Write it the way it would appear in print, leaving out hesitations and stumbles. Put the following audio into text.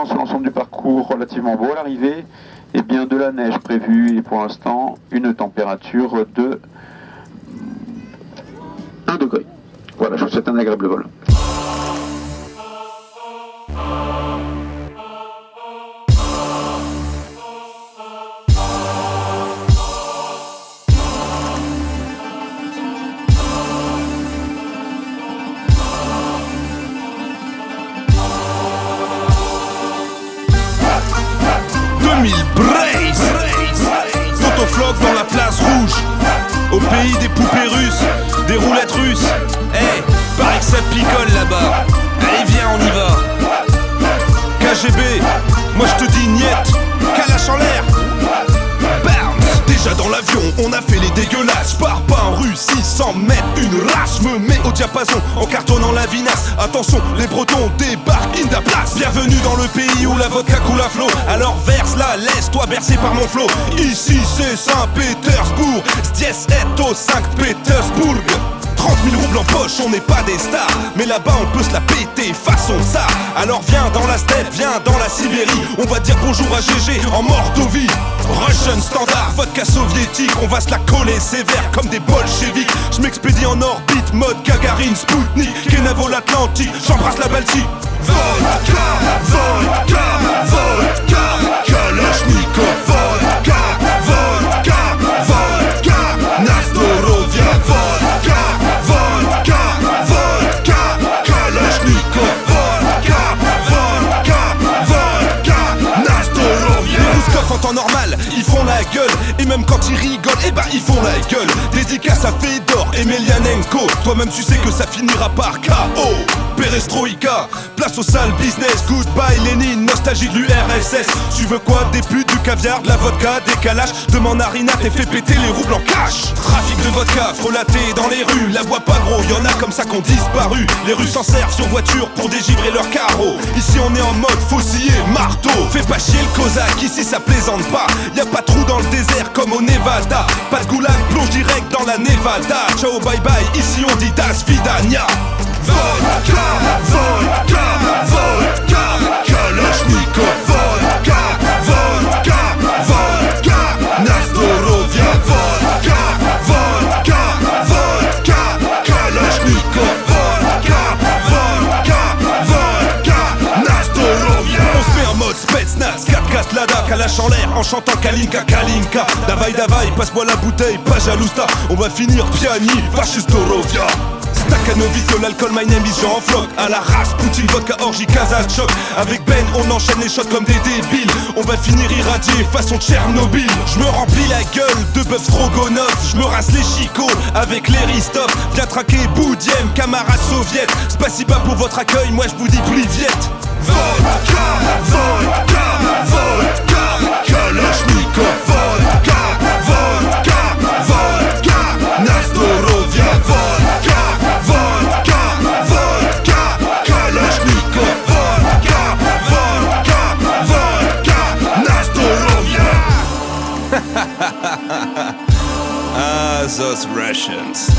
concernant sur l'ensemble du parcours relativement beau à l'arrivée, et bien de la neige prévue et pour l'instant une température de 1 degré. Voilà, je vous souhaite un agréable vol. 2000 Brace, Totofloc dans la place rouge, au pays des poupées russes, des roulettes russes. Eh, paraît que ça picole là-bas. Allez viens, on y va. KGB, moi je te dis niet, Kalash en l'air. Déjà dans l'avion, on a fait les dégueulasses. J'pars pas en rue, 600 mètres, une race. Me mets au diapason, en cartonnant la vinasse. Attention, les Bretons débarquent in the place. Bienvenue dans le pays où la vodka coule à flot. Alors verse-la, laisse-toi bercer par mon flot. Ici c'est Saint-Pétersbourg, Zdjes est au Saint-Pétersbourg. 30 000 roubles en poche, on n'est pas des stars, mais là-bas on peut se la péter façon ça. Alors viens dans la steppe, viens dans la Sibérie, on va dire bonjour à GG en Mordovie. Russian standard, vodka soviétique, on va se la coller sévère comme des bolcheviks. Je m'expédie en orbite, mode Gagarine, Spoutnik, Kenavo l'Atlantique, j'embrasse la Baltique. Vodka, vodka, vodka, Kalashnikov, vodka, vodka, vodka, Nastorovia, vodka, vodka, vodka, Kalashnikov, vodka, vodka, vodka, Nastorovia. Les Rouskov en temps normal, ils font la gueule, et même quand ils rigolent, eh ben ils font la gueule. Dédicace à Fedor, Emelianenko, toi-même tu sais que ça finira par KO. Perestroïka, place au sale business. Goodbye Lénine, nostalgie de l'URSS. Tu veux quoi? Des putes, du caviar, de la vodka, des calaches. Demande à Rina, t'es fait péter les roubles en cash. Trafic de vodka, frelaté dans les rues. La bois pas gros, y'en a comme ça qu'on disparu. Les rues s'en servent sur voiture pour dégivrer leurs carreaux. Ici on est en mode faucillé, marteau. Fais pas chier le cosaque, ici ça plaisante pas. Y'a pas de trou dans le désert comme au Nevada. Pas de goulag, plonge direct dans la Nevada. Ciao bye bye, ici on dit das vidania. Vodka, vodka, vodka, Kalashnikov, vodka, vodka, vodka, Nastorovia, vodka, vodka, vodka, Kalashnikov, vodka, vodka, vodka, Nastorovia. On se met en mode Spetsnaz, 4-4 Lada, Kalash en l'air en chantant Kalinka, Kalinka. Davai, davai, passe-moi la bouteille, pas jalousta. On va finir piani, Vachistorovia. Stakhanovich, de l'alcool, my name is Jean Floc. À la race, Poutine, vodka, orgie, Kazachok. Avec Ben, on enchaîne les shots comme des débiles. On va finir irradié façon Tchernobyl. Je me remplis la gueule de bœuf strogonov. Je me rase les chicots avec les Ristov. Viens traquer Boudiem, camarade soviète. Spasiba pour votre accueil, moi je vous dis pliviette. Vodka, vodka, vodka, Kalashnikov, vodka, vodka, vodka, Nastorovia, vodka, vodka, vodka, Kalashnikov, vodka, vodka, vodka, Nastorovia. Ah, those Russians.